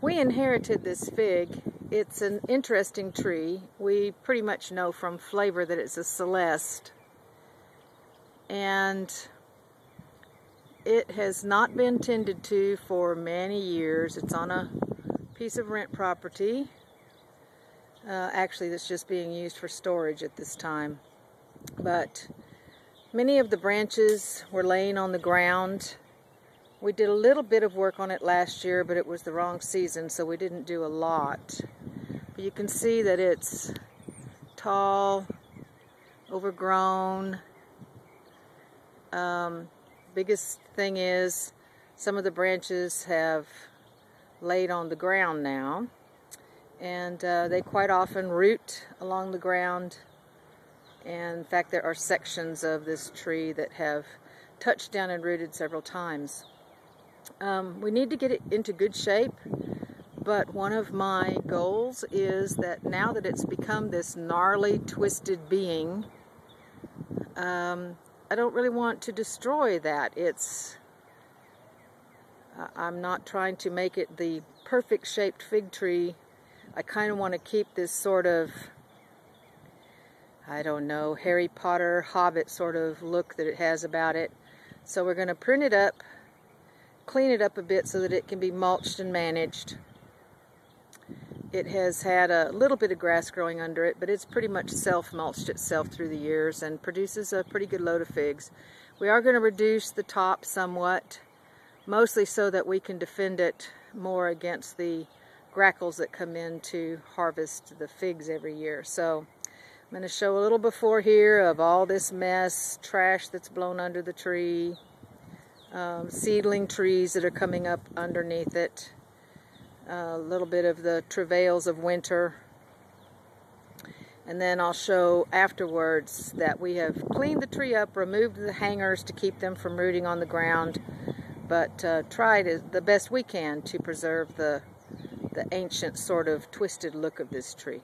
We inherited this fig. It's an interesting tree. We pretty much know from flavor that it's a Celeste. And it has not been tended to for many years. It's on a piece of rent property. Actually, that's just being used for storage at this time. But many of the branches were laying on the ground. We did a little bit of work on it last year, but it was the wrong season, so we didn't do a lot. But you can see that it's tall, overgrown. Biggest thing is some of the branches have laid on the ground now, and they quite often root along the ground. And in fact, there are sections of this tree that have touched down and rooted several times. We need to get it into good shape, but one of my goals is that now that it's become this gnarly, twisted being, I don't really want to destroy that. I'm not trying to make it the perfect shaped fig tree. I kind of want to keep this sort of, I don't know, Harry Potter, Hobbit sort of look that it has about it. So we're going to prune it up, clean it up a bit so that it can be mulched and managed. It has had a little bit of grass growing under it, but it's pretty much self-mulched itself through the years and produces a pretty good load of figs. We are going to reduce the top somewhat, mostly so that we can defend it more against the grackles that come in to harvest the figs every year. So I'm going to show a little before here of all this mess, trash that's blown under the tree, seedling trees that are coming up underneath it, a little bit of the travails of winter. And then I'll show afterwards that we have cleaned the tree up, removed the hangers to keep them from rooting on the ground, but tried the best we can to preserve the ancient sort of twisted look of this tree.